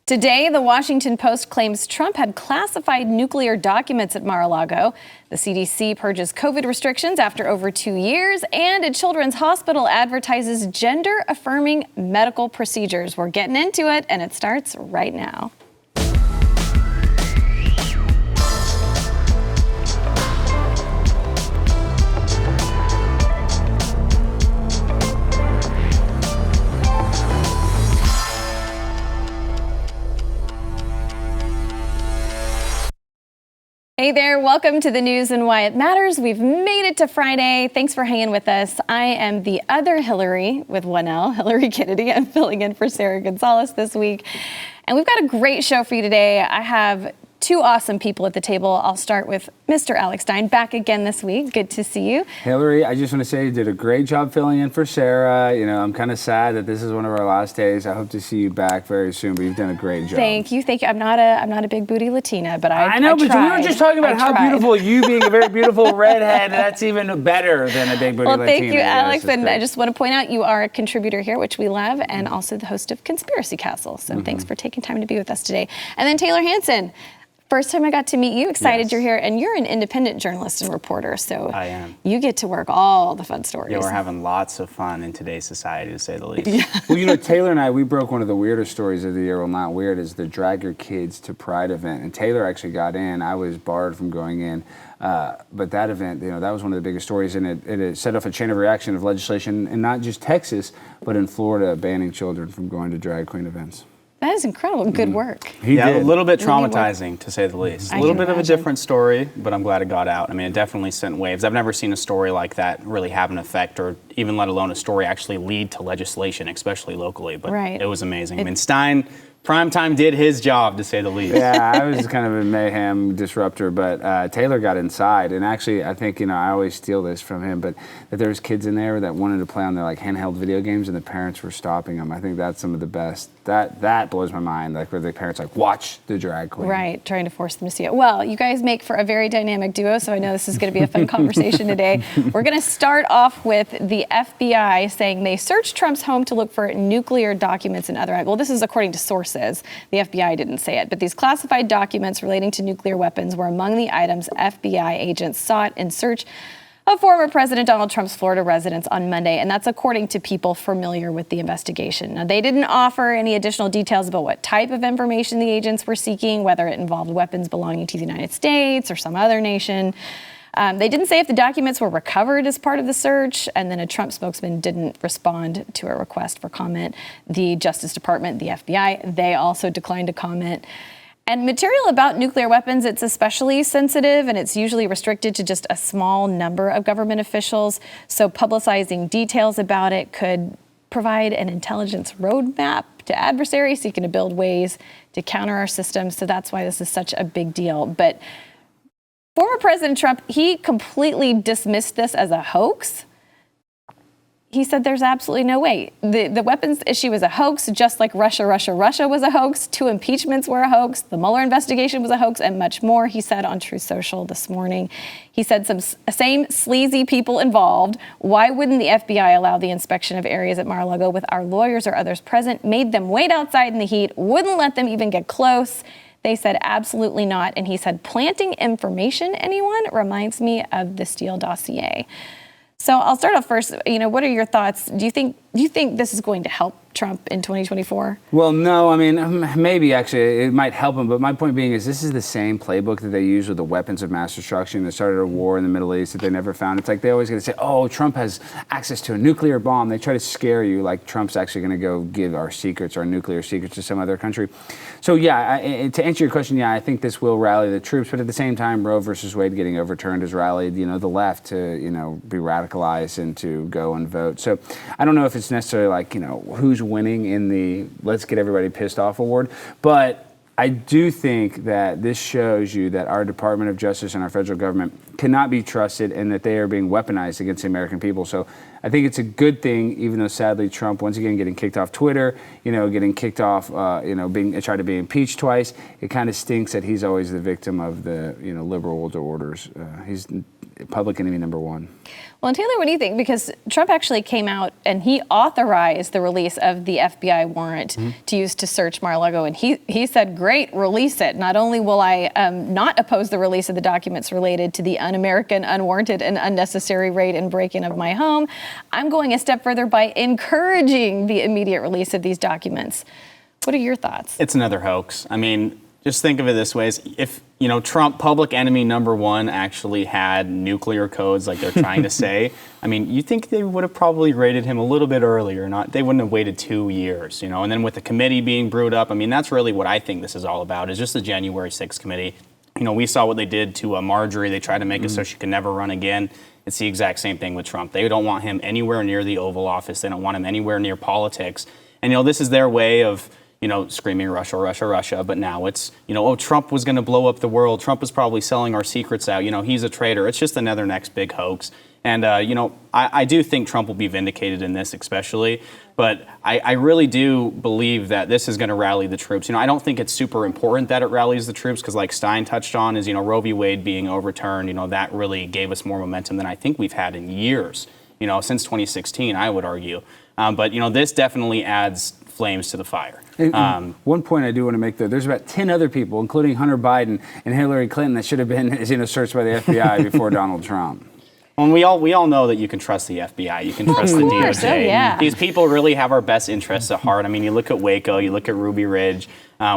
Today, the Washington Post claims Trump had classified nuclear documents at Mar-a-Lago. The CDC purges COVID restrictions after over 2 years, and a children's hospital advertises gender-affirming medical procedures. We're getting into it, and it starts right now. Hey there, welcome to the news and why it matters. We've made it to Friday. Thanks for hanging with us. I am the other Hillary with 1L, Hillary Kennedy. I'm filling in for Sarah Gonzalez this week. And we've got a great show for you today. I have two awesome people at the table. I'll start with Mr. Alex Stein, back again this week. Good to see you. Hillary, I just want to say you did a great job filling in for Sarah. You know, I'm kind of sad that this is one of our last days. I hope to see you back very soon, but you've done a great job. Thank you. I'm not a big booty Latina, but I know, but tried. we were just talking about how beautiful you being a very beautiful redhead. That's even better than a big booty Latina. Well, thank you, Alex. And I just want to point out you are a contributor here, which we love, and also the host of Conspiracy Castle. So thanks for taking time to be with us today. And then Taylor Hanson. First time I got to meet you, excited you're here, and you're an independent journalist and reporter, so I am. You get to work all the fun stories. Yeah, we're having lots of fun in today's society, to say the least. Yeah. Well, you know, Taylor and I, we broke one of the weirdest stories of the year. Well, not weird, is the Drag Your Kids to Pride event, and Taylor actually got in. I was barred from going in, but that event, you know, that was one of the biggest stories, and it set off a chain of reaction of legislation in not just Texas, but in Florida, banning children from going to drag queen events. That is incredible. Good work. He did. A little bit traumatizing, to say the least. A little bit of a different story, but I'm glad it got out. I mean, it definitely sent waves. I've never seen a story like that really have an effect, or even let alone a story actually lead to legislation, especially locally. But it was amazing. I mean, Stein, Primetime did his job, to say the least. Yeah, I was kind of a mayhem disruptor, but Taylor got inside. And actually, I think, you know, I always steal this from him, but that there was kids in there that wanted to play on their like handheld video games, and the parents were stopping them. I think that's some of the best. That blows my mind, like where the parents like, watch the drag queen. Right, trying to force them to see it. Well, you guys make for a very dynamic duo, so I know this is going to be a fun conversation today. We're going to start off with the FBI saying they searched Trump's home to look for nuclear documents and other. Well, this is according to sources. The FBI didn't say it, but these classified documents relating to nuclear weapons were among the items FBI agents sought in search of former President Donald Trump's Florida residence on Monday, and that's according to people familiar with the investigation. Now, they didn't offer any additional details about what type of information the agents were seeking, whether it involved weapons belonging to the United States or some other nation. They didn't say if the documents were recovered as part of the search, and then a Trump spokesman didn't respond to a request for comment. The Justice Department, the FBI, they also declined to comment. And material about nuclear weapons, it's especially sensitive, and it's usually restricted to just a small number of government officials. So publicizing details about it could provide an intelligence roadmap to adversaries seeking to build ways to counter our systems. So that's why this is such a big deal. But former President Trump, he completely dismissed this as a hoax. He said there's absolutely no way. The weapons issue is a hoax, just like Russia was a hoax. 2 impeachments were a hoax. The Mueller investigation was a hoax, and much more, he said on Truth Social this morning. He said same sleazy people involved. Why wouldn't the FBI allow the inspection of areas at Mar-a-Lago with our lawyers or others present, made them wait outside in the heat, wouldn't let them even get close? They said absolutely not. And he said planting information, anyone, reminds me of the Steele dossier. So I'll start off first. You know, what are your thoughts? Do you think this is going to help Trump in 2024? Well, no, I mean, maybe actually it might help him, but my point being is this is the same playbook that they use with the weapons of mass destruction that started a war in the Middle East that they never found. It's like they always going to say, oh, Trump has access to a nuclear bomb. They try to scare you like Trump's actually going to go give our secrets, our nuclear secrets, to some other country. So yeah, to answer your question, yeah, I think this will rally the troops, but at the same time, Roe versus Wade getting overturned has rallied, you know, the left to, you know, be radicalized and to go and vote. So I don't know if it's necessarily like, you know, who's winning in the let's get everybody pissed off award, but I do think that this shows you that our Department of Justice and our federal government cannot be trusted and that they are being weaponized against the American people. So I think it's a good thing, even though sadly Trump, once again, getting kicked off Twitter, you know, getting kicked off, you know, being tried to be impeached twice. It kind of stinks that he's always the victim of the, you know, liberal orders. He's public enemy number one. Well, and Taylor, what do you think? Because Trump actually came out and he authorized the release of the FBI warrant to use to search Mar-a-Lago. And he said, great, release it. Not only will I not oppose the release of the documents related to the un-American, unwarranted, and unnecessary raid and break-in of my home, I'm going a step further by encouraging the immediate release of these documents. What are your thoughts? It's another hoax. I mean, just think of it this way: if Trump, public enemy number one, actually had nuclear codes like they're trying to say, I mean, you think they would have probably raided him a little bit earlier? They wouldn't have waited 2 years, And then with the committee being brewed up, I mean, that's really what I think this is all about. Is just the January 6th committee. We saw what they did to Marjorie. They tried to make it so she could never run again. It's the exact same thing with Trump. They don't want him anywhere near the Oval Office. They don't want him anywhere near politics. And this is their way of screaming Russia, Russia, Russia, but now it's, oh, Trump was going to blow up the world. Trump is probably selling our secrets out. He's a traitor. It's just another next big hoax. And, I do think Trump will be vindicated in this especially, but I really do believe that this is going to rally the troops. I don't think it's super important that it rallies the troops because like Stein touched on is, Roe v. Wade being overturned, that really gave us more momentum than I think we've had in years, since 2016, I would argue. But, this definitely adds flames to the fire. One point I do want to make, though, there's about 10 other people, including Hunter Biden and Hillary Clinton, that should have been searched by the FBI before Donald Trump. Well, we all know that you can trust the FBI. You can trust the DOJ. Oh, yeah. These people really have our best interests at heart. I mean, you look at Waco, you look at Ruby Ridge,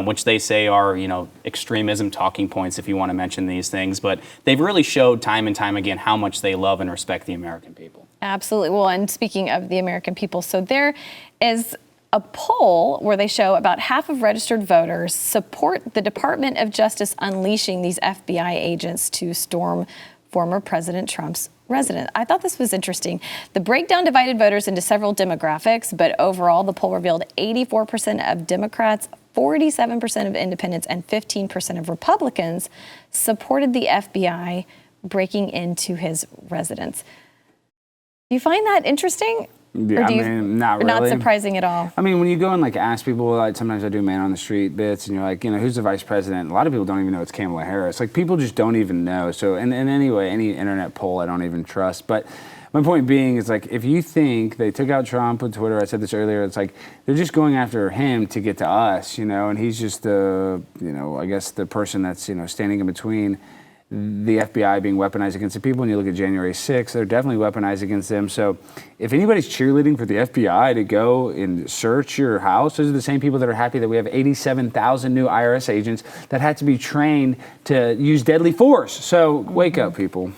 which they say are, extremism talking points, if you want to mention these things. But they've really showed time and time again how much they love and respect the American people. Absolutely. Well, and speaking of the American people, so there is a poll where they show about half of registered voters support the Department of Justice unleashing these FBI agents to storm former President Trump's residence. I thought this was interesting. The breakdown divided voters into several demographics, but overall the poll revealed 84% of Democrats, 47% of independents, and 15% of Republicans supported the FBI breaking into his residence. Do you find that interesting? Yeah, not really. Not surprising at all. I mean, when you go and ask people, sometimes I do man on the street bits, and you're like, who's the vice president? A lot of people don't even know it's Kamala Harris. People just don't even know. So, and anyway, any internet poll I don't even trust. But my point being is if you think they took out Trump with Twitter, I said this earlier, it's they're just going after him to get to us, and he's just the, I guess the person that's, standing in between the FBI being weaponized against the people. And you look at January 6th, they're definitely weaponized against them. So if anybody's cheerleading for the FBI to go and search your house, those are the same people that are happy that we have 87,000 new IRS agents that had to be trained to use deadly force. So wake up, people.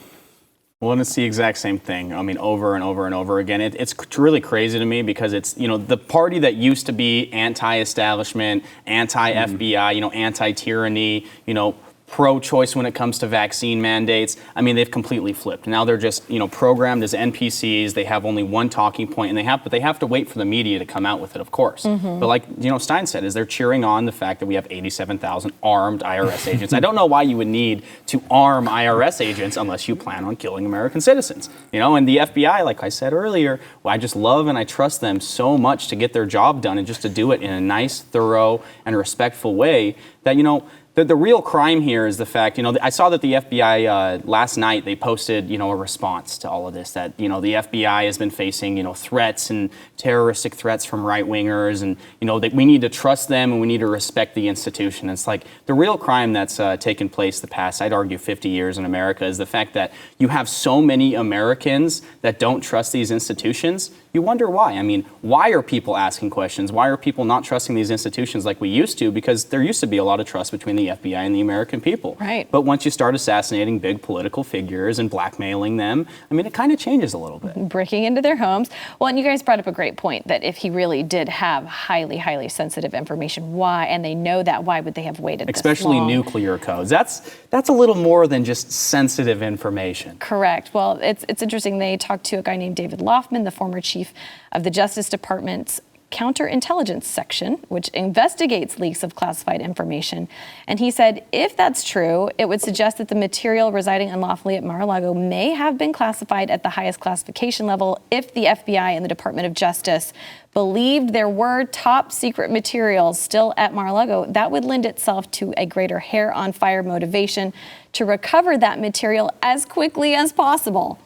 Well, and it's the exact same thing. I mean, over and over and over again. It's really crazy to me because it's, the party that used to be anti-establishment, anti-FBI, anti-tyranny, pro-choice when it comes to vaccine mandates. I mean, they've completely flipped. Now they're just, programmed as NPCs. They have only one talking point, and they have to wait for the media to come out with it, of course. But like, Stein said, is they're cheering on the fact that we have 87,000 armed IRS agents. I don't know why you would need to arm IRS agents unless you plan on killing American citizens. And the FBI, like I said earlier, I just love and I trust them so much to get their job done and just to do it in a nice, thorough, and respectful way that, the real crime here is the fact, I saw that the FBI last night, they posted, a response to all of this, that, the FBI has been facing, threats and terroristic threats from right-wingers, and, that we need to trust them and we need to respect the institution. It's the real crime that's taken place the past, I'd argue, 50 years in America is the fact that you have so many Americans that don't trust these institutions. You wonder why. I mean, why are people asking questions? Why are people not trusting these institutions like we used to? Because there used to be a lot of trust between the FBI and the American people. Right. But once you start assassinating big political figures and blackmailing them, I mean, it kind of changes a little bit. Breaking into their homes. Well, and you guys brought up a great point that if he really did have highly, highly sensitive information, why, and they know that, why would they have waited Especially this long? Nuclear codes. That's a little more than just sensitive information. Correct. Well, it's interesting. They talked to a guy named David Loffman, the former chief of the Justice Department's counterintelligence section, which investigates leaks of classified information. And he said, if that's true, it would suggest that the material residing unlawfully at Mar-a-Lago may have been classified at the highest classification level if the FBI and the Department of Justice believed there were top secret materials still at Mar-a-Lago. That would lend itself to a greater hair on fire motivation to recover that material as quickly as possible.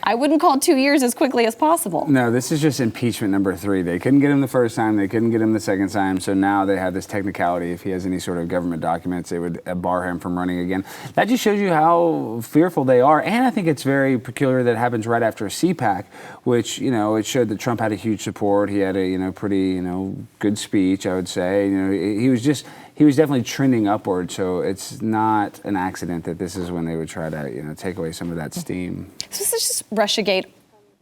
I wouldn't call 2 years as quickly as possible. No, this is just impeachment number 3. They couldn't get him the first time. They couldn't get him the second time. So now they have this technicality. If he has any sort of government documents, they would bar him from running again. That just shows you how fearful they are. And I think it's very peculiar that it happens right after a CPAC, which, it showed that Trump had a huge support. He had a, pretty, good speech, I would say. He was definitely trending upward, so it's not an accident that this is when they would try to, take away some of that steam. So this is just Russiagate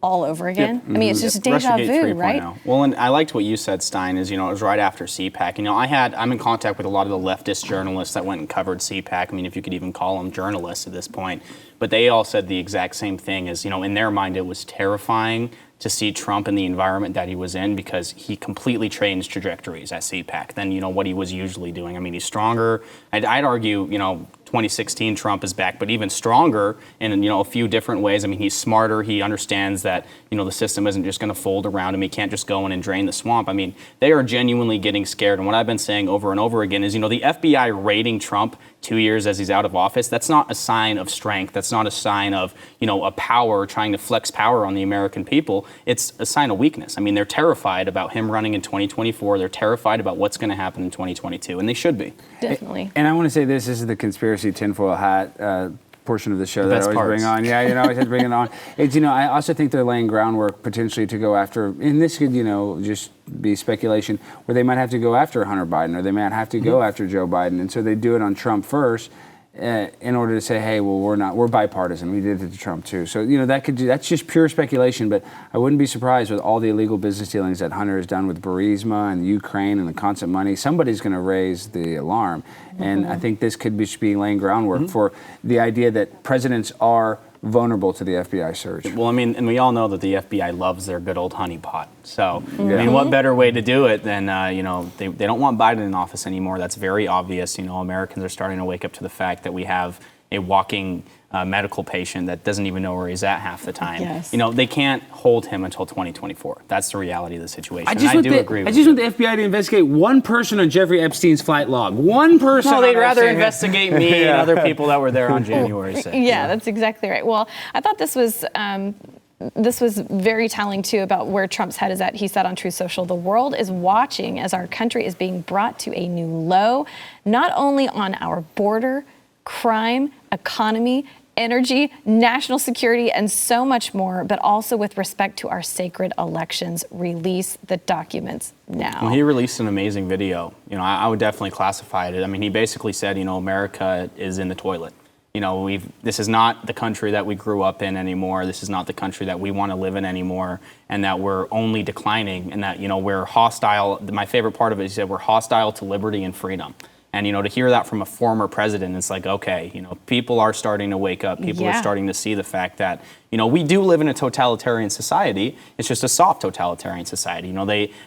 all over again. Yep. I mean, it's just deja Russiagate vu, 3.0. right? Well, and I liked what you said, Stein, is, it was right after CPAC. I'm in contact with a lot of the leftist journalists that went and covered CPAC. I mean, if you could even call them journalists at this point. But they all said the exact same thing is, in their mind, it was terrifying to see Trump in the environment that he was in because he completely changed trajectories at CPAC than, what he was usually doing. I mean, he's stronger. I'd argue, 2016 Trump is back, but even stronger in, a few different ways. I mean, he's smarter. He understands that, the system isn't just going to fold around him. He can't just go in and drain the swamp. I mean, they are genuinely getting scared. And what I've been saying over and over again is, the FBI raiding Trump 2 years as he's out of office, that's not a sign of strength. That's not a sign of, a power, trying to flex power on the American people. It's a sign of weakness. I mean, they're terrified about him running in 2024. They're terrified about what's going to happen in 2022, and they should be. Definitely. And I want to say this is the conspiracy tinfoil hat portion of the show that I always bring on. Yeah, I always have to bring it on. It's, I also think they're laying groundwork potentially to go after, and this could, just be speculation, where they might have to go after Hunter Biden or they might have to go after Joe Biden. And so they do it on Trump first in order to say, hey, well, we're bipartisan. We did it to Trump too. So, that's just pure speculation, but I wouldn't be surprised with all the illegal business dealings that Hunter has done with Burisma and Ukraine and the constant money. Somebody's going to raise the alarm. And I think this could be laying groundwork for the idea that presidents are vulnerable to the FBI search. Well, I mean, and we all know that the FBI loves their good old honeypot. So, I mean, what better way to do it than, they don't want Biden in office anymore. That's very obvious. Americans are starting to wake up to the fact that we have a walking medical patient that doesn't even know where he's at half the time. Yes. They can't hold him until 2024. That's the reality of the situation. I just want the FBI to investigate one person on Jeffrey Epstein's flight log. One person. No, they'd rather investigate me and other people that were there on January 6th. Yeah, that's exactly right. Well, I thought this was very telling, too, about where Trump's head is at. He said on Truth Social, the world is watching as our country is being brought to a new low, not only on our border, crime, economy, energy, national security, and so much more, but also with respect to our sacred elections. Release the documents now. Well, he released an amazing video. I would definitely classify it. I mean, he basically said, America is in the toilet. This is not the country that we grew up in anymore. This is not the country that we want to live in anymore, and that we're only declining, and that, we're hostile. My favorite part of it is he said we're hostile to liberty and freedom. And, to hear that from a former president, it's like, okay, people are starting to wake up. People are starting to see the fact that, we do live in a totalitarian society. It's just a soft totalitarian society.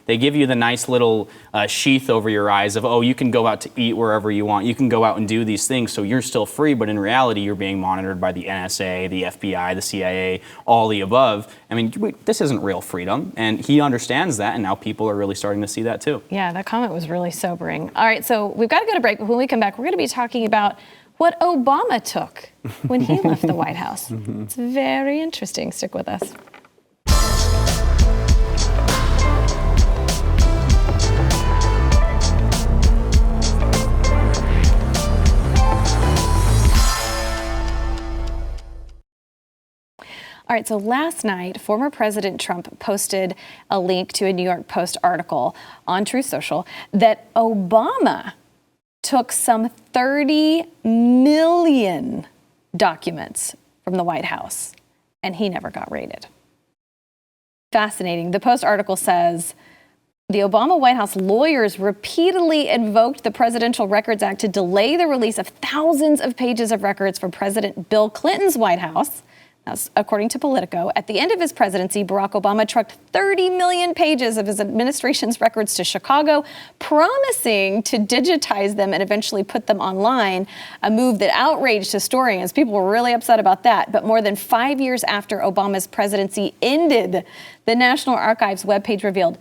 They give you the nice little sheath over your eyes of, oh, you can go out to eat wherever you want. You can go out and do these things. So you're still free. But in reality, you're being monitored by the NSA, the FBI, the CIA, all the above. I mean, this isn't real freedom. And he understands that. And now people are really starting to see that, too. Yeah, that comment was really sobering. All right, so we've got to go to break. But when we come back, we're going to be talking about what Obama took when he left the White House. It's very interesting. Stick with us. All right, so last night, former President Trump posted a link to a New York Post article on Truth Social that Obama took some 30 million documents from the White House, and he never got raided. Fascinating. The Post article says, the Obama White House lawyers repeatedly invoked the Presidential Records Act to delay the release of thousands of pages of records from President Bill Clinton's White House, That's according to Politico. At the end of his presidency, Barack Obama trucked 30 million pages of his administration's records to Chicago, promising to digitize them and eventually put them online, a move that outraged historians. People were really upset about that. But more than 5 years after Obama's presidency ended, the National Archives webpage revealed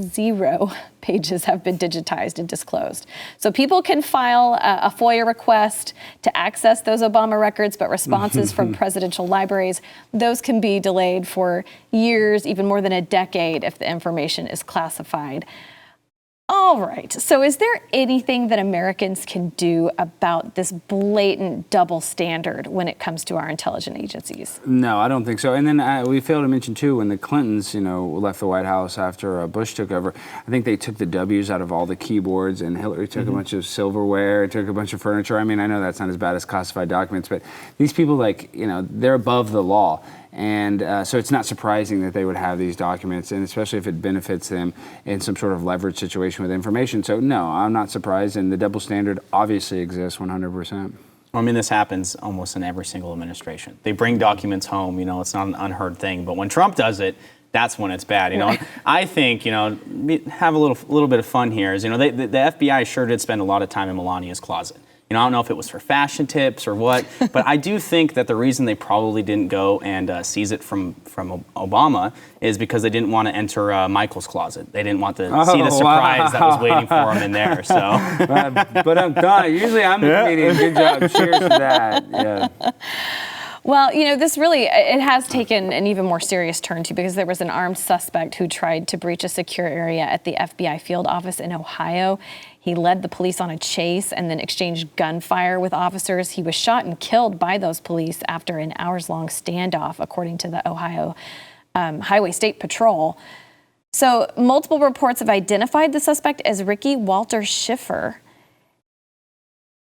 0 pages have been digitized and disclosed. So people can file a FOIA request to access those Obama records, but responses from presidential libraries, those can be delayed for years, even more than a decade if the information is classified. All right, so is there anything that Americans can do about this blatant double standard when it comes to our intelligence agencies? No, I don't think so. And then we failed to mention, too, when the Clintons, left the White House after Bush took over, I think they took the W's out of all the keyboards, and Hillary took a bunch of silverware, took a bunch of furniture. I mean, I know that's not as bad as classified documents, but these people, they're above the law. And so it's not surprising that they would have these documents, and especially if it benefits them in some sort of leverage situation with information. So no, I'm not surprised, and the double standard obviously exists 100%. I mean, this happens almost in every single administration. They bring documents home, it's not an unheard thing, but when Trump does it, that's when it's bad. I think, have a little bit of fun here. The FBI sure did spend a lot of time in Melania's closet. I don't know if it was for fashion tips or what, but I do think that the reason they probably didn't go and seize it from Obama is because they didn't want to enter Michael's closet. They didn't want to see the surprise that was waiting for him in there. So, but I'm done. Usually I'm the comedian. Good job. Cheers to that. Yeah. Well, this really, it has taken an even more serious turn, too, because there was an armed suspect who tried to breach a secure area at the FBI field office in Ohio. He led the police on a chase and then exchanged gunfire with officers. He was shot and killed by those police after an hours-long standoff, according to the Ohio Highway State Patrol. So multiple reports have identified the suspect as Ricky Walter Schiffer.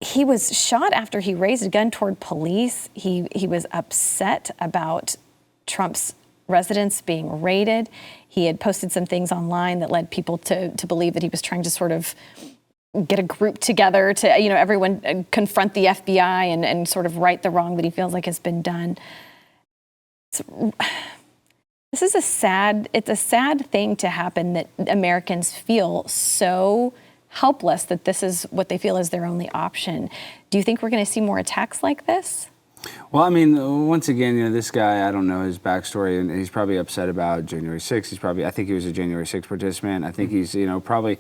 He was shot after he raised a gun toward police. He was upset about Trump's residence being raided. He had posted some things online that led people to believe that he was trying to sort of get a group together to, everyone confront the FBI and sort of right the wrong that he feels like has been done. This is a sad thing to happen, that Americans feel so helpless that this is what they feel is their only option. Do you think we're going to see more attacks like this? Well, I mean, once again, this guy, I don't know his backstory, and he's probably upset about January 6th. I think he was a January 6th participant. I think he's, probably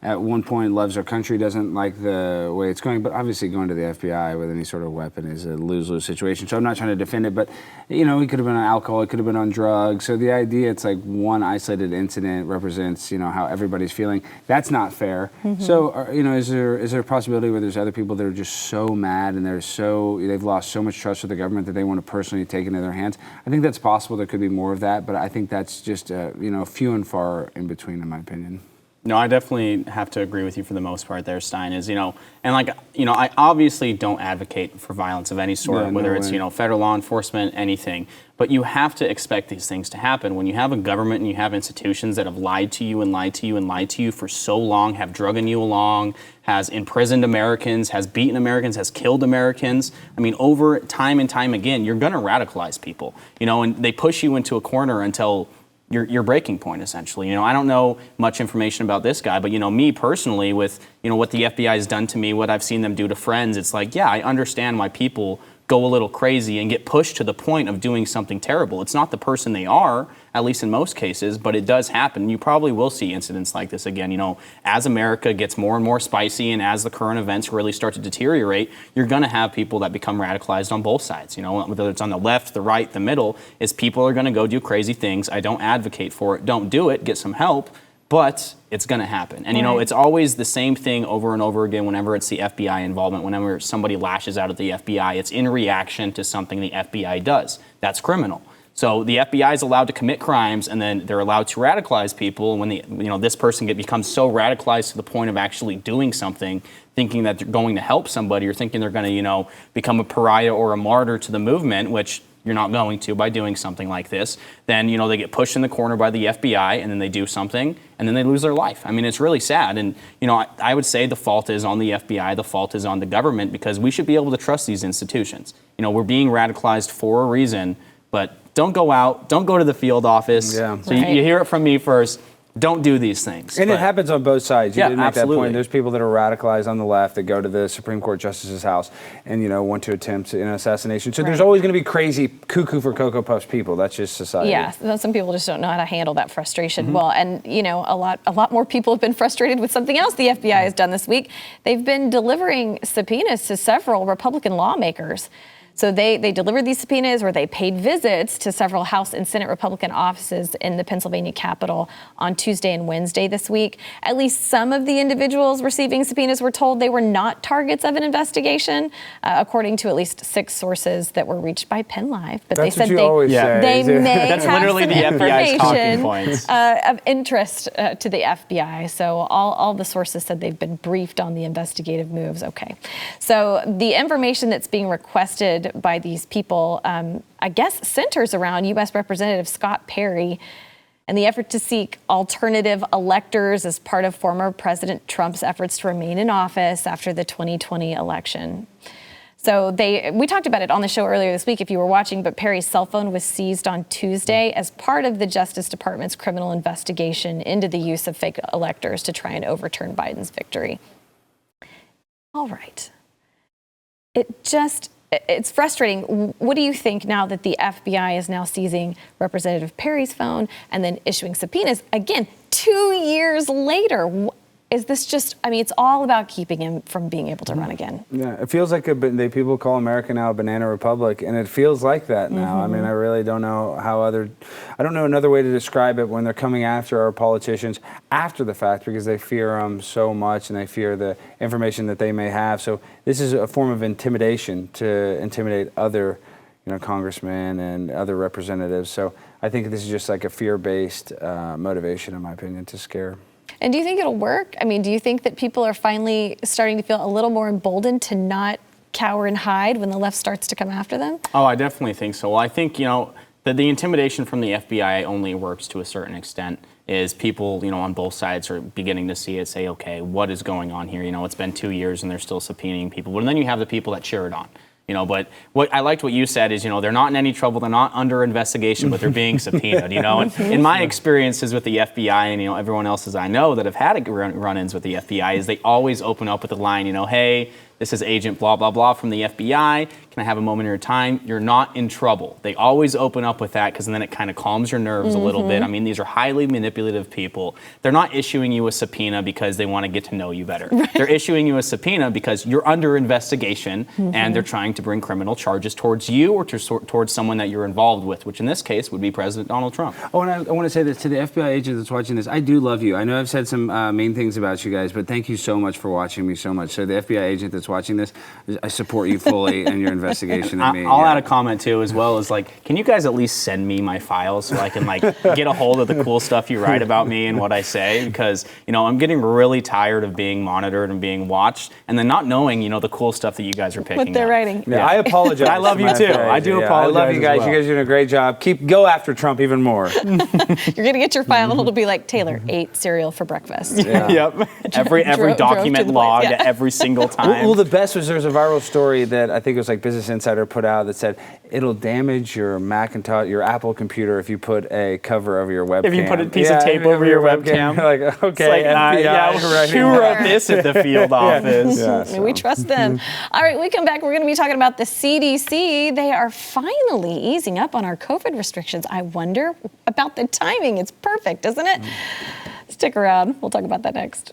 at one point loves our country, doesn't like the way it's going, but obviously going to the FBI with any sort of weapon is a lose-lose situation. So I'm not trying to defend it, but, he could have been on alcohol, it could have been on drugs. So the idea it's like one isolated incident represents, how everybody's feeling. That's not fair. Mm-hmm. So, is there a possibility where there's other people that are just so mad and they've lost so much trust with the government that they want to personally take it into their hands? I think that's possible. There could be more of that, but I think that's just, few and far in between, in my opinion. No, I definitely have to agree with you for the most part there, Stein, I obviously don't advocate for violence of any sort, whether it's, federal law enforcement, anything. But you have to expect these things to happen. When you have a government and you have institutions that have lied to you and lied to you and lied to you for so long, have drugged you along, has imprisoned Americans, has beaten Americans, has killed Americans. I mean, over time and time again, you're going to radicalize people, and they push you into a corner until your breaking point, essentially. I don't know much information about this guy, but me personally, with what the FBI has done to me, what I've seen them do to friends, it's like, yeah, I understand why people go a little crazy and get pushed to the point of doing something terrible. It's not the person they are, at least in most cases, but it does happen. You probably will see incidents like this again. As America gets more and more spicy and as the current events really start to deteriorate, you're going to have people that become radicalized on both sides. Whether it's on the left, the right, the middle, is people are going to go do crazy things. I don't advocate for it. Don't do it. Get some help. But it's going to happen. And, it's always the same thing over and over again whenever it's the FBI involvement, whenever somebody lashes out at the FBI, it's in reaction to something the FBI does. That's criminal. So the FBI is allowed to commit crimes, and then they're allowed to radicalize people. When this person becomes so radicalized to the point of actually doing something, thinking that they're going to help somebody or thinking they're going to, become a pariah or a martyr to the movement, which you're not going to by doing something like this, then, they get pushed in the corner by the FBI and then they do something and then they lose their life. I mean, it's really sad. And, I would say the fault is on the FBI, the fault is on the government, because we should be able to trust these institutions. We're being radicalized for a reason. But don't go out. Don't go to the field office. Yeah. So you hear it from me first. Don't do these things. And it happens on both sides. You did make absolutely. that point. There's people that are radicalized on the left that go to the Supreme Court Justice's house and, want to attempt an assassination. So there's always going to be crazy cuckoo for Cocoa Puffs people. That's just society. Yeah, some people just don't know how to handle that frustration well. And, a lot more people have been frustrated with something else the FBI has done this week. They've been delivering subpoenas to several Republican lawmakers. So they delivered these subpoenas, or they paid visits to several House and Senate Republican offices in the Pennsylvania Capitol on Tuesday and Wednesday this week. At least some of the individuals receiving subpoenas were told they were not targets of an investigation, according to at least 6 sources that were reached by Penn Live. But That's they said they may That's have literally some the FBI's talking information points. Of interest to the FBI. So all the sources said they've been briefed on the investigative moves. Okay. So the information that's being requested by these people, I guess, centers around U.S. Representative Scott Perry and the effort to seek alternative electors as part of former President Trump's efforts to remain in office after the 2020 election. So we talked about it on the show earlier this week if you were watching, but Perry's cell phone was seized on Tuesday as part of the Justice Department's criminal investigation into the use of fake electors to try and overturn Biden's victory. All right. It's frustrating. What do you think now that the FBI is now seizing Representative Perry's phone and then issuing subpoenas again 2 years later? Is this just, it's all about keeping him from being able to run again. Yeah, it feels like people call America now a banana republic, and it feels like that now. I really don't know I don't know another way to describe it when they're coming after our politicians after the fact, because they fear them so much and they fear the information that they may have. So this is a form of intimidation to intimidate other, congressmen and other representatives. So I think this is just like a fear-based motivation, in my opinion, to scare. And do you think it'll work? Do you think that people are finally starting to feel a little more emboldened to not cower and hide when the left starts to come after them? Oh, I definitely think so. Well, I think, that the intimidation from the FBI only works to a certain extent. Is people, on both sides are beginning to see it, say, okay, what is going on here? It's been 2 years and they're still subpoenaing people. And then you have the people that cheer it on. But what I liked what you said is, they're not in any trouble, they're not under investigation, but they're being subpoenaed, And in my experiences with the FBI and, everyone else's I know that have had run-ins with the FBI is they always open up with the line, hey, this is Agent blah, blah, blah from the FBI. Can I have a moment of your time? You're not in trouble. They always open up with that because then it kind of calms your nerves a little bit. These are highly manipulative people. They're not issuing you a subpoena because they want to get to know you better. Right. They're issuing you a subpoena because you're under investigation and they're trying to bring criminal charges towards you or towards someone that you're involved with, which in this case would be President Donald Trump. Oh, and I want to say this to the FBI agent that's watching this. I do love you. I know I've said some mean things about you guys, but thank you so much for watching me so much. So the FBI agent that's watching this, I support you fully in your investigation of me. I'll add a comment too, as well as can you guys at least send me my files so I can get a hold of the cool stuff you write about me and what I say? Because I'm getting really tired of being monitored and being watched, and then not knowing the cool stuff that you guys are picking what they're up. writing. Yeah, I apologize. I love you too. I do apologize. I love you guys. Well. You guys are doing a great job. Go after Trump even more. You're gonna get your file and it'll be like Taylor ate cereal for breakfast. Yeah. Yep. Every document logged every single time. Well, the best was there's a viral story that I think it was Business Insider put out that said it'll damage your Macintosh, your Apple computer if you put a cover over your webcam. If you put a piece of tape over your webcam. Okay, FBI, who wrote this at the field office? Yeah, so. We trust them. All right, we come back. We're going to be talking about the CDC. They are finally easing up on our COVID restrictions. I wonder about the timing. It's perfect, isn't it? Stick around. We'll talk about that next.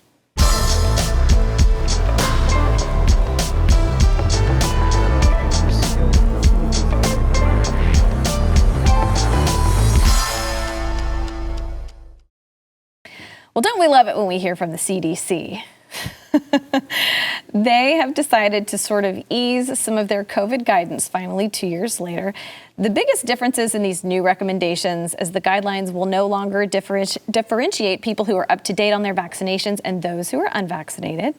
Well, don't we love it when we hear from the CDC? They have decided to sort of ease some of their COVID guidance finally 2 years later. The biggest differences in these new recommendations is the guidelines will no longer differentiate people who are up to date on their vaccinations and those who are unvaccinated.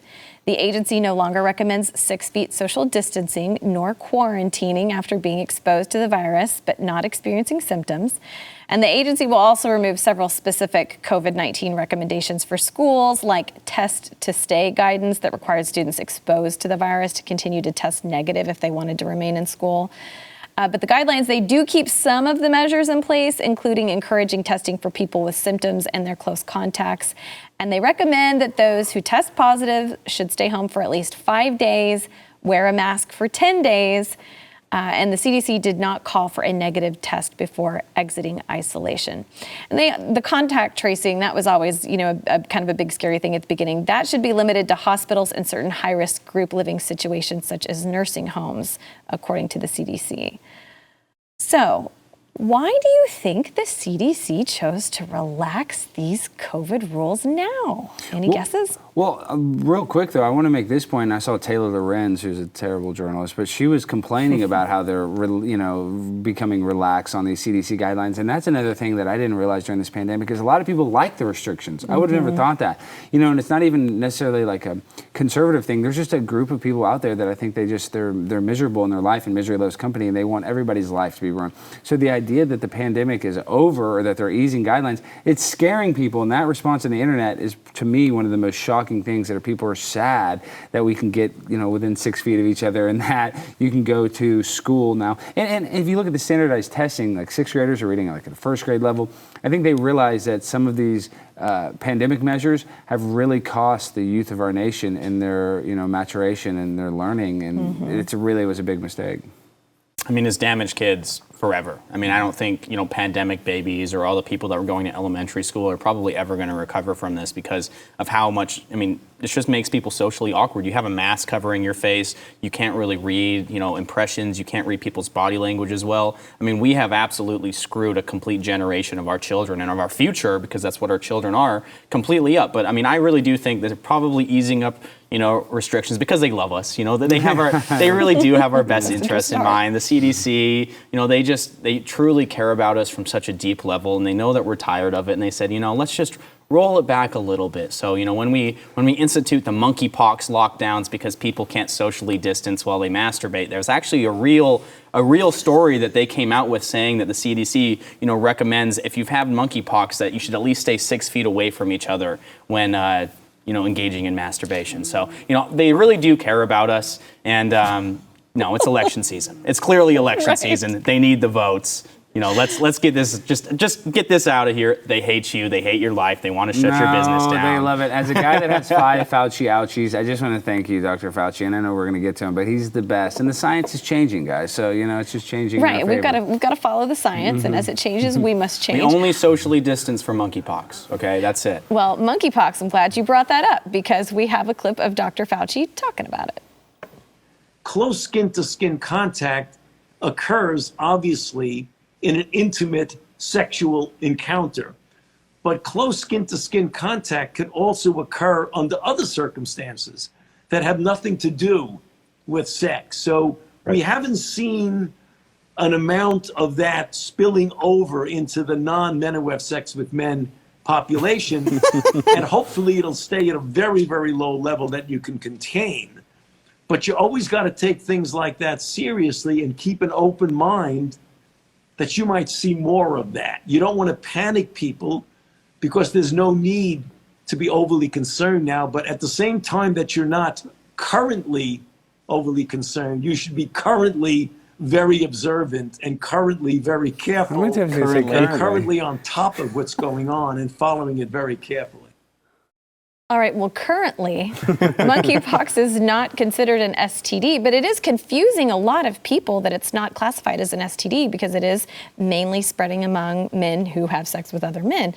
The agency no longer recommends 6 feet social distancing nor quarantining after being exposed to the virus but not experiencing symptoms. And the agency will also remove several specific COVID-19 recommendations for schools, like test to stay guidance that requires students exposed to the virus to continue to test negative if they wanted to remain in school. But the guidelines, they do keep some of the measures in place, including encouraging testing for people with symptoms and their close contacts. And they recommend that those who test positive should stay home for at least 5 days, wear a mask for 10 days. And the CDC did not call for a negative test before exiting isolation. And the contact tracing, that was always, a kind of a big scary thing at the beginning. That should be limited to hospitals and certain high-risk group living situations, such as nursing homes, according to the CDC. So, why do you think the CDC chose to relax these COVID rules now? Any guesses? Well, real quick, though, I want to make this point. I saw Taylor Lorenz, who's a terrible journalist, but she was complaining about how they're, becoming relaxed on these CDC guidelines. And that's another thing that I didn't realize during this pandemic, because a lot of people like the restrictions. I would have never thought that. And it's not even necessarily like a conservative thing. There's just a group of people out there that I think they're miserable in their life, and misery loves company, and they want everybody's life to be ruined. So the idea that the pandemic is over or that they're easing guidelines, it's scaring people. And that response on the internet is, to me, one of the most shocking things that people are sad that we can get, within 6 feet of each other, and that you can go to school now. And if you look at the standardized testing, like 6th graders are reading like at a 1st grade level, I think they realize that some of these pandemic measures have really cost the youth of our nation in their, maturation and their learning, and it really was a big mistake. I mean, it's damaged kids forever. I mean, I don't think, pandemic babies or all the people that were going to elementary school are probably ever going to recover from this because of how much, it just makes people socially awkward. You have a mask covering your face. You can't really read, impressions. You can't read people's body language as well. I mean, we have absolutely screwed a complete generation of our children and of our future, because that's what our children are, completely up. But I really do think that they're probably easing up restrictions because they love us. They really do have our best interests in mind. The CDC, they truly care about us from such a deep level, and they know that we're tired of it. And they said, let's just roll it back a little bit. So, when we institute the monkeypox lockdowns because people can't socially distance while they masturbate, there's actually a real story that they came out with saying that the CDC, recommends if you've had monkeypox that you should at least stay 6 feet away from each other when engaging in masturbation. So, they really do care about us. And no, it's election season. It's clearly election season. They need the votes. Let's get this, just get this out of here. They hate you. They hate your life. They want to shut your business down. They love it. As a guy that has 5 Fauci ouchies, I just want to thank you, Dr. Fauci. And I know we're going to get to him, but he's the best. And the science is changing, guys. So, it's just changing. Right. We've got to follow the science. And as it changes, we must change. We only socially distance from monkeypox. Okay, that's it. Well, monkeypox, I'm glad you brought that up, because we have a clip of Dr. Fauci talking about it. Close skin-to-skin contact occurs, obviously, in an intimate sexual encounter. But close skin-to-skin contact can also occur under other circumstances that have nothing to do with sex. So we haven't seen an amount of that spilling over into the non-men who have sex with men population. And hopefully it'll stay at a very, very low level that you can contain. But you always got to take things like that seriously and keep an open mind that you might see more of that. You don't want to panic people, because there's no need to be overly concerned now. But at the same time that you're not currently overly concerned, you should be currently very observant and currently very careful. And currently on top of what's going on and following it very carefully. All right, well, currently, monkeypox is not considered an STD, but it is confusing a lot of people that it's not classified as an STD, because it is mainly spreading among men who have sex with other men.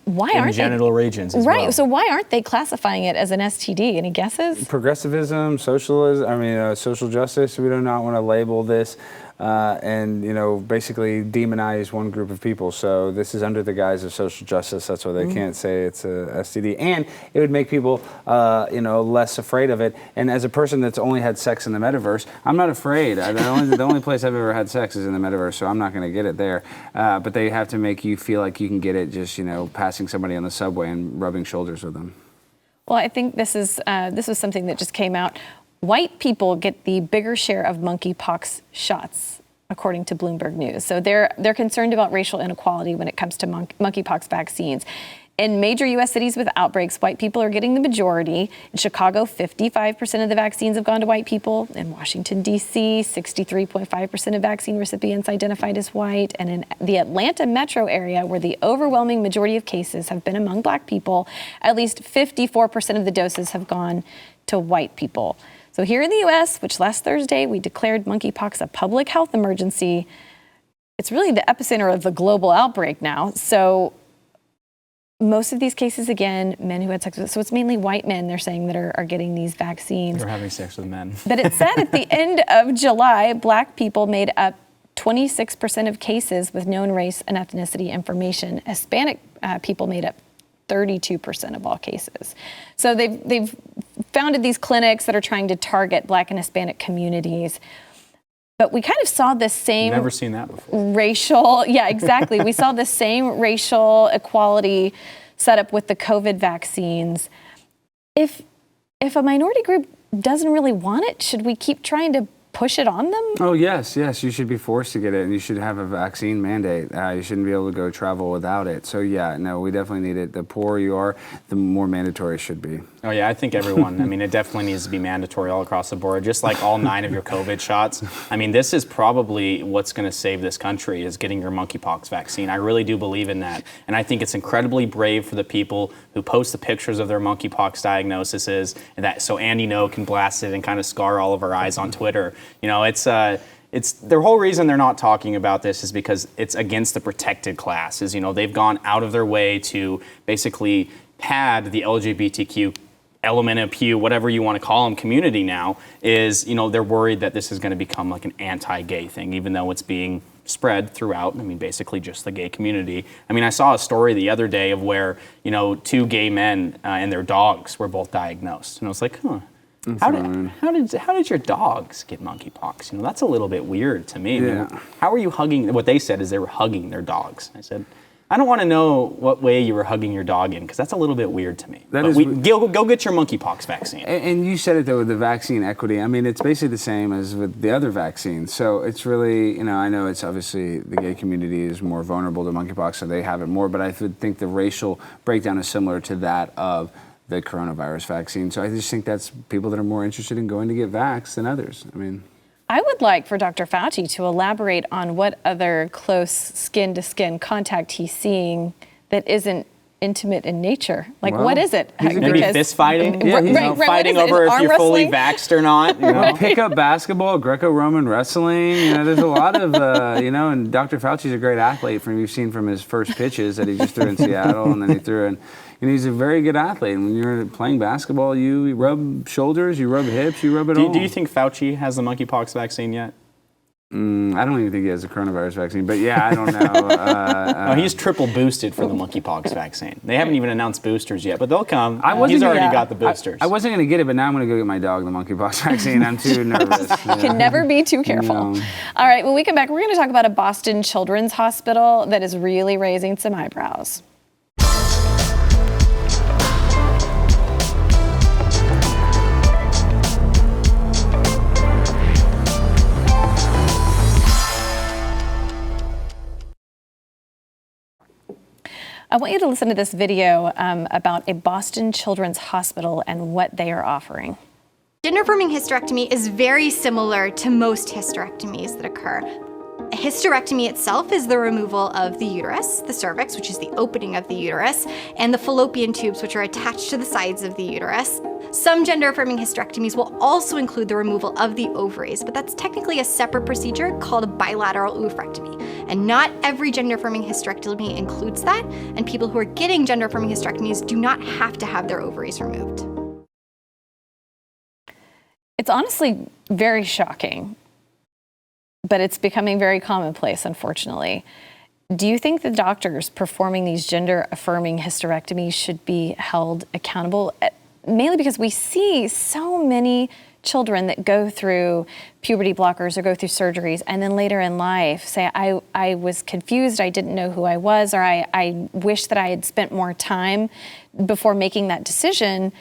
Why aren't they? Genital regions as right, well. So why aren't they classifying it as an STD? Any guesses? Progressivism, socialism, social justice. We do not want to label this and basically demonize one group of people. So this is under the guise of social justice. That's why they can't say it's a STD. And it would make people, less afraid of it. And as a person that's only had sex in the metaverse, I'm not afraid. The only place I've ever had sex is in the metaverse, so I'm not going to get it there. But they have to make you feel like you can get it just, passing somebody on the subway and rubbing shoulders with them. Well, I think this is something that just came out. White people get the bigger share of monkeypox shots, according to Bloomberg News. So they're concerned about racial inequality when it comes to monkeypox vaccines. In major U.S. cities with outbreaks, white people are getting the majority. In Chicago, 55% of the vaccines have gone to white people. In Washington, D.C., 63.5% of vaccine recipients identified as white. And in the Atlanta metro area, where the overwhelming majority of cases have been among black people, at least 54% of the doses have gone to white people. So here in the U.S., which last Thursday we declared monkeypox a public health emergency, it's really the epicenter of the global outbreak now. So most of these cases, again, men who had sex with, so it's mainly white men, they're saying, that are getting these vaccines. They're having sex with men. But it said at the end of July, black people made up 26% of cases with known race and ethnicity information. Hispanic people made up 32% of all cases. So they've founded these clinics that are trying to target black and Hispanic communities. But we kind of saw this same Never seen that before. Racial, yeah, exactly. We saw the same racial equality set up with the COVID vaccines. If a minority group doesn't really want it, should we keep trying to push it on them? Oh, yes. You should be forced to get it, and you should have a vaccine mandate. You shouldn't be able to go travel without it. So, yeah, no, we definitely need it. The poorer you are, the more mandatory it should be. Oh, yeah, I think everyone, I mean, it definitely needs to be mandatory all across the board, just like all 9 of your COVID shots. I mean, this is probably what's going to save this country, is getting your monkeypox vaccine. I really do believe in that. And I think it's incredibly brave for the people who post the pictures of their monkeypox diagnoses, and that so Andy No can blast it and kind of scar all of our eyes on Twitter. You know, it's the whole reason they're not talking about this is because it's against the protected classes. You know, they've gone out of their way to basically pad the LGBTQ element of Pew, whatever you want to call them, community now, is, you know, they're worried that this is going to become like an anti-gay thing, even though it's being spread throughout, I mean, basically just the gay community. I mean, I saw a story the other day of where, you know, 2 gay men and their dogs were both diagnosed. And I was like, huh. How did your dogs get monkeypox? You know, that's a little bit weird to me. Yeah. I mean, how are you hugging? What they said is they were hugging their dogs. I said, I don't want to know what way you were hugging your dog in, because that's a little bit weird to me. Go get your monkeypox vaccine. And you said it, though, with the vaccine equity. I mean, it's basically the same as with the other vaccines. So it's really, you know, I know it's obviously the gay community is more vulnerable to monkeypox, so they have it more. But I think the racial breakdown is similar to that of the coronavirus vaccine. So I just think that's people that are more interested in going to get vaxxed than others. I mean, I would like for Dr. Fauci to elaborate on what other close skin-to-skin contact he's seeing that isn't intimate in nature. Like, well, what is it? Maybe fist fighting? Yeah, right, fighting over if you're fully vaxxed or not. You know? Pick up basketball, Greco-Roman wrestling. You know, there's a lot of, you know, and Dr. Fauci's a great athlete from you've seen from his first pitches that he just threw in Seattle, and then he threw in. And he's a very good athlete. And when you're playing basketball, you rub shoulders, you rub hips, you rub it all. Do you think Fauci has the monkeypox vaccine yet? I don't even think he has a coronavirus vaccine, but yeah, I don't know. No, he's triple boosted for the monkeypox vaccine. They haven't even announced boosters yet, but they'll come. He's already got the boosters. I wasn't going to get it, but now I'm going to go get my dog the monkeypox vaccine. I'm too nervous. You can never be too careful. No. All right, when we come back, we're going to talk about a Boston Children's Hospital that is really raising some eyebrows. I want you to listen to this video about a Boston Children's Hospital and what they are offering. Gender-affirming hysterectomy is very similar to most hysterectomies that occur. A hysterectomy itself is the removal of the uterus, the cervix, which is the opening of the uterus, and the fallopian tubes, which are attached to the sides of the uterus. Some gender-affirming hysterectomies will also include the removal of the ovaries, but that's technically a separate procedure called a bilateral oophorectomy. And not every gender-affirming hysterectomy includes that, and people who are getting gender-affirming hysterectomies do not have to have their ovaries removed. It's honestly very shocking, but it's becoming very commonplace, unfortunately. Do you think the doctors performing these gender-affirming hysterectomies should be held accountable? Mainly because we see so many children that go through puberty blockers or go through surgeries and then later in life say, I was confused, I didn't know who I was, or I wish that I had spent more time before making that decision,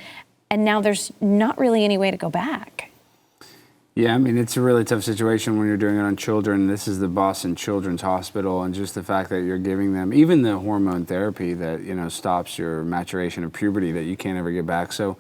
and now there's not really any way to go back. Yeah, I mean, it's a really tough situation when you're doing it on children. This is the Boston Children's Hospital, and just the fact that you're giving them even the hormone therapy that, stops your maturation of puberty that you can't ever get back. So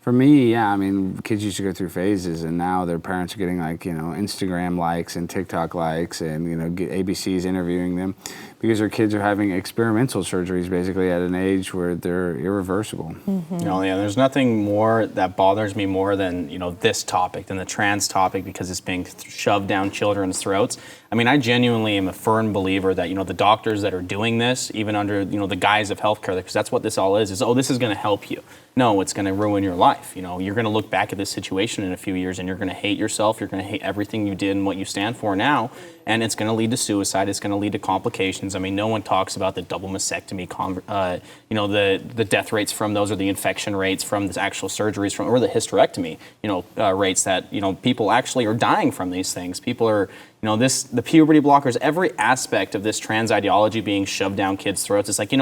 for me, yeah, I mean, kids used to go through phases, and now their parents are getting Instagram likes and TikTok likes, and ABC's interviewing them because their kids are having experimental surgeries basically at an age where they're irreversible. There's nothing more that bothers me more than this topic, than the trans topic, because it's being shoved down children's throats. I mean, I genuinely am a firm believer that the doctors that are doing this, even under the guise of healthcare, because that's what this all is this is going to help you. No, it's going to ruin your life. You're going to look back at this situation in a few years and you're going to hate yourself. You're going to hate everything you did and what you stand for now. And it's going to lead to suicide. It's going to lead to complications. I mean, no one talks about the double mastectomy, the death rates from those, or the infection rates from the actual surgeries or the hysterectomy, rates that, people actually are dying from these things. People are, the puberty blockers, every aspect of this trans ideology being shoved down kids' throats. It's like,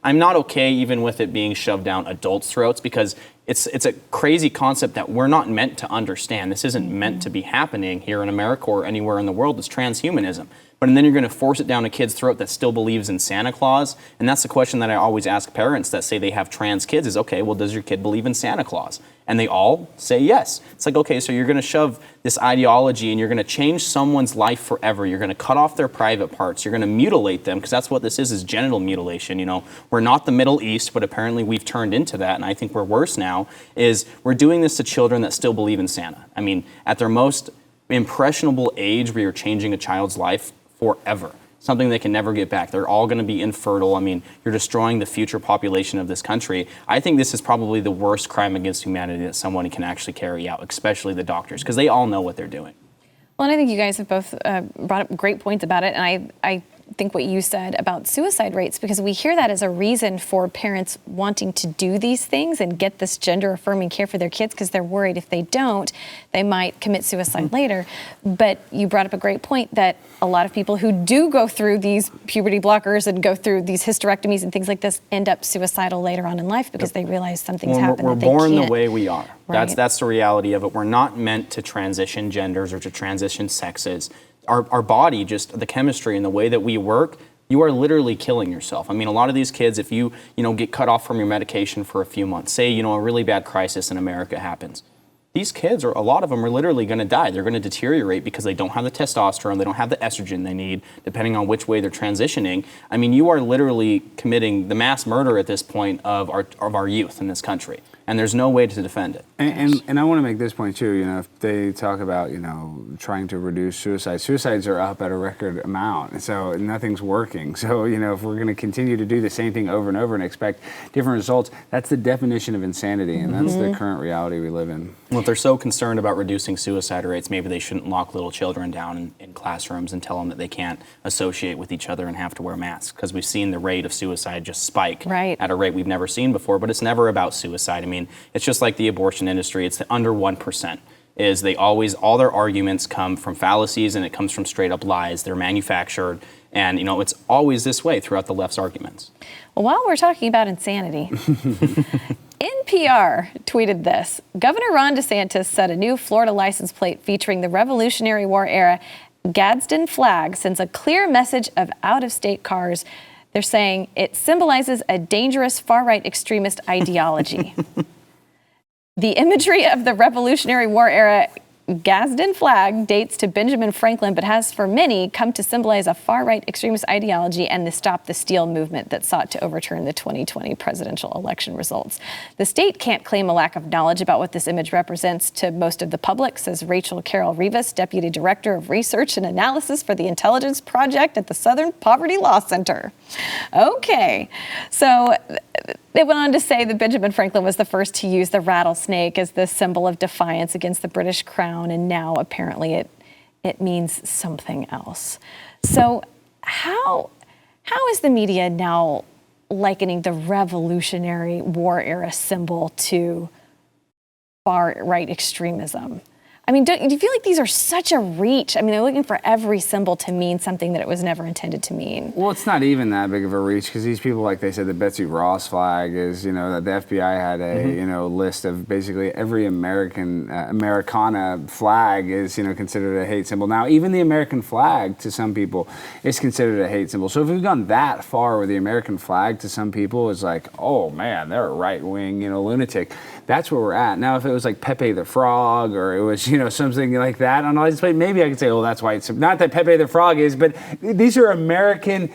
I'm not okay even with it being shoved down adults' throats, because it's a crazy concept that we're not meant to understand. This isn't meant to be happening here in America or anywhere in the world. It's transhumanism. And then you're going to force it down a kid's throat that still believes in Santa Claus. And that's the question that I always ask parents that say they have trans kids is, okay, well, does your kid believe in Santa Claus? And they all say yes. It's like, okay, so you're going to shove this ideology and you're going to change someone's life forever. You're going to cut off their private parts. You're going to mutilate them, because that's what this is genital mutilation. We're not the Middle East, but apparently we've turned into that. And I think we're worse now, is we're doing this to children that still believe in Santa. I mean, at their most impressionable age, where you're changing a child's life forever, something they can never get back. They're all going to be infertile. I mean, you're destroying the future population of this country. I think this is probably the worst crime against humanity that someone can actually carry out, especially the doctors, because they all know what they're doing. Well, and I think you guys have both brought up great points about it, and I think what you said about suicide rates, because we hear that as a reason for parents wanting to do these things and get this gender-affirming care for their kids, because they're worried if they don't, they might commit suicide later. But you brought up a great point that a lot of people who do go through these puberty blockers and go through these hysterectomies and things like this end up suicidal later on in life, because they realize something's happened. We're born the way we are. Right. That's the reality of it. We're not meant to transition genders or to transition sexes. Our body, just the chemistry and the way that we work, you are literally killing yourself. I mean, a lot of these kids, if you get cut off from your medication for a few months, say, a really bad crisis in America happens, these kids, or a lot of them, are literally going to die. They're going to deteriorate because they don't have the testosterone, they don't have the estrogen they need, depending on which way they're transitioning. I mean, you are literally committing the mass murder at this point of our youth in this country. And there's no way to defend it. And I want to make this point too. If they talk about trying to reduce suicides are up at a record amount, and so nothing's working. So if we're going to continue to do the same thing over and over and expect different results, that's the definition of insanity, and that's the current reality we live in. Well, if they're so concerned about reducing suicide rates, maybe they shouldn't lock little children down in classrooms and tell them that they can't associate with each other and have to wear masks, because we've seen the rate of suicide just spike at a rate we've never seen before. But it's never about suicide. I mean, it's just like the abortion industry. It's the under 1%. Is they always, all their arguments come from fallacies, and it comes from straight up lies. They're manufactured, and it's always this way throughout the left's arguments. Well, while we're talking about insanity, NPR tweeted this: Governor Ron DeSantis set a new Florida license plate featuring the Revolutionary War era Gadsden flag sends a clear message of out-of-state cars. They're saying it symbolizes a dangerous far-right extremist ideology. The imagery of the Revolutionary War era Gadsden flag dates to Benjamin Franklin, but has for many come to symbolize a far-right extremist ideology and the Stop the Steal movement that sought to overturn the 2020 presidential election results. The state can't claim a lack of knowledge about what this image represents to most of the public, says Rachel Carroll Rivas, Deputy Director of Research and Analysis for the Intelligence Project at the Southern Poverty Law Center. Okay, so they went on to say that Benjamin Franklin was the first to use the rattlesnake as the symbol of defiance against the British crown, and now apparently it means something else. So how is the media now likening the Revolutionary War era symbol to far-right extremism? I mean, do you feel like these are such a reach? I mean, they're looking for every symbol to mean something that it was never intended to mean. Well, it's not even that big of a reach because these people, like they said, the Betsy Ross flag is, you know, that the FBI had a, you know, list of basically every Americana flag is, you know, considered a hate symbol. Now, even the American flag to some people is considered a hate symbol. So if we've gone that far where the American flag to some people is like, oh man, they're a right-wing, you know, lunatic. That's where we're at. Now, if it was like Pepe the Frog or it was, you know, something like that on all display, maybe I could say, oh, that's white. Not that Pepe the Frog is, but these are American,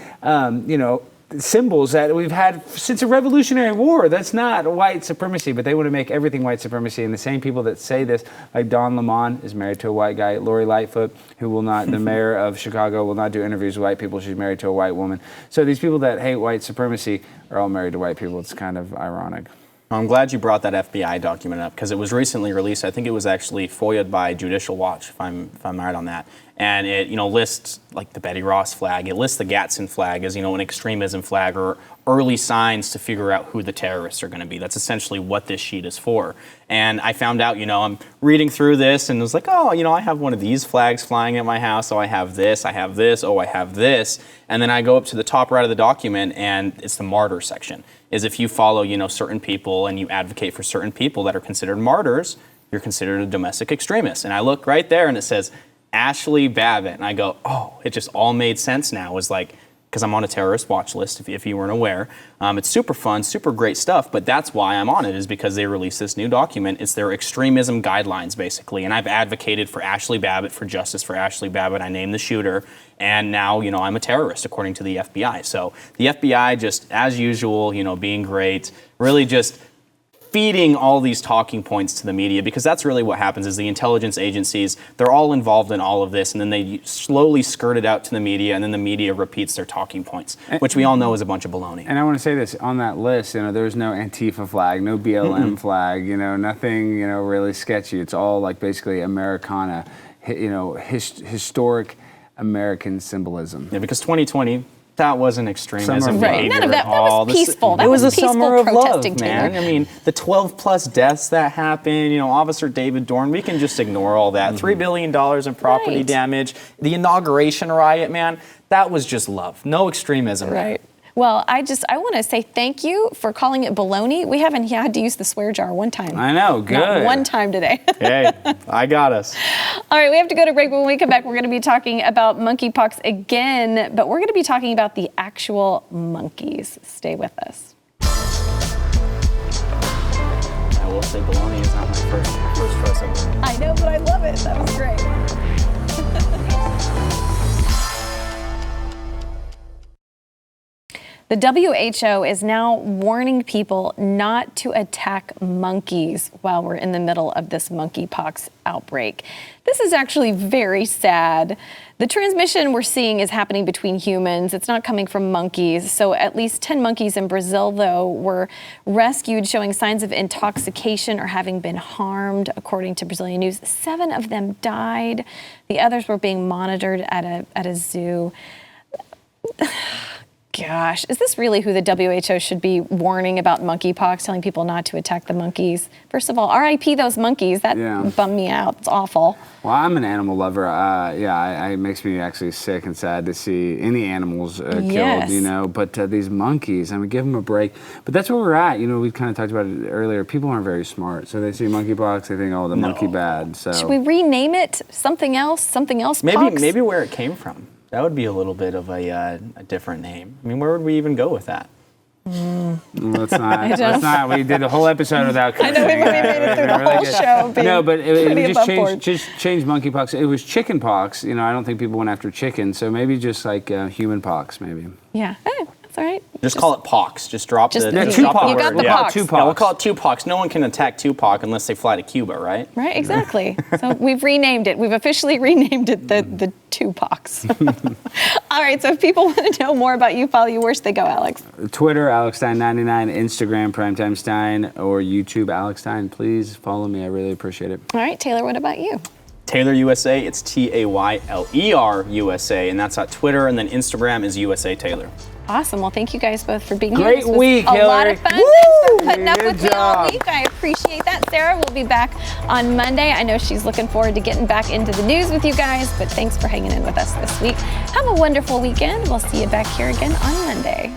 you know, symbols that we've had since the Revolutionary War. That's not white supremacy, but they want to make everything white supremacy. And the same people that say this, like Don Lemon is married to a white guy, Lori Lightfoot, who will not, the mayor of Chicago, will not do interviews with white people. She's married to a white woman. So these people that hate white supremacy are all married to white people. It's kind of ironic. I'm glad you brought that FBI document up because it was recently released. I think it was actually FOIA'd by Judicial Watch, if I'm right on that. And it, you know, lists like the Betty Ross flag. It lists the Gadsden flag as, you know, an extremism flag or early signs to figure out who the terrorists are going to be. That's essentially what this sheet is for. And I found out, you know, I'm reading through this and it was like, oh, you know, I have one of these flags flying at my house. Oh, I have this. I have this. Oh, I have this. And then I go up to the top right of the document and it's the martyr section. Is if you follow, you know, certain people and you advocate for certain people that are considered martyrs, you're considered a domestic extremist. And I look right there and it says Ashley Babbitt. And I go, oh, it just all made sense now. It was like, because I'm on a terrorist watch list, if you weren't aware. It's super fun, super great stuff, but that's why I'm on it, is because they released this new document. It's their Extremism Guidelines, basically, and I've advocated for Ashley Babbitt, for justice for Ashley Babbitt. I named the shooter, and now, you know, I'm a terrorist, according to the FBI. So the FBI, just as usual, you know, being great, really just feeding all these talking points to the media, because that's really what happens is the intelligence agencies, they're all involved in all of this, and then they slowly skirt it out to the media, and then the media repeats their talking points, which we all know is a bunch of baloney. And I want to say this, on that list, you know, there's no Antifa flag, no BLM flag, you know, nothing, you know, really sketchy. It's all like basically Americana, you know, historic American symbolism. Yeah, because 2020, that wasn't extremism behavior None of that. at all. That was peaceful. It was a peaceful summer of love, protesting, man. Taylor. I mean, the 12 plus deaths that happened, you know, Officer David Dorn, we can just ignore all that. $3 billion in property damage, the inauguration riot, man, that was just love. No extremism. Right. Well, I want to say thank you for calling it baloney. We haven't had to use the swear jar one time. I know, good. Not one time today. Hey, I got us. All right, we have to go to break. When we come back, we're going to be talking about monkeypox again, but we're going to be talking about the actual monkeys. Stay with us. I will say baloney is not my first choice ever. I know, but I love it. That was great. The WHO is now warning people not to attack monkeys while we're in the middle of this monkeypox outbreak. This is actually very sad. The transmission we're seeing is happening between humans. It's not coming from monkeys. So at least 10 monkeys in Brazil, though, were rescued showing signs of intoxication or having been harmed, according to Brazilian news. 7 of them died. The others were being monitored at a zoo. Gosh, is this really who the WHO should be warning about monkeypox, telling people not to attack the monkeys? First of all, RIP those monkeys. That bummed me out. It's awful. Well, I'm an animal lover. It makes me actually sick and sad to see any animals killed, you know. But these monkeys, I mean, give them a break. But that's where we're at. You know, we kind of talked about it earlier. People aren't very smart. So they see monkeypox, they think, oh, the monkey bad. So should we rename it something else? Something else? Maybe where it came from. That would be a little bit of a different name. I mean, where would we even go with that? Let's not. We did a whole episode without cussing. I know we made it through the whole show. No, but we just changed monkeypox. It was chicken pox. You know, I don't think people went after chicken. So maybe just like human pox, maybe. Yeah. Hey, that's all right. Just call it pox. Just drop the Tupac. You got the pox. Tupac. Yeah, we'll call it Tupac. No one can attack Tupac unless they fly to Cuba, right? Right, exactly. So we've renamed it. We've officially renamed it the Tupacs. All right, so if people want to know more about you, follow you, where should they go, Alex? Twitter, AlexStein99, Instagram, Primetime Stein, or YouTube, Alex Stein. Please follow me. I really appreciate it. All right, Taylor, what about you? Taylor USA, it's Tayler USA, and that's on Twitter, and then Instagram is USA Taylor. Awesome. Well, thank you guys both for being here. Great week, a Hillary. lot of fun. Woo! Thanks for putting up Good with me all job. week. I appreciate that. Sarah will be back on Monday. I know she's looking forward to getting back into the news with you guys, but thanks for hanging in with us this week. Have a wonderful weekend. We'll see you back here again on Monday.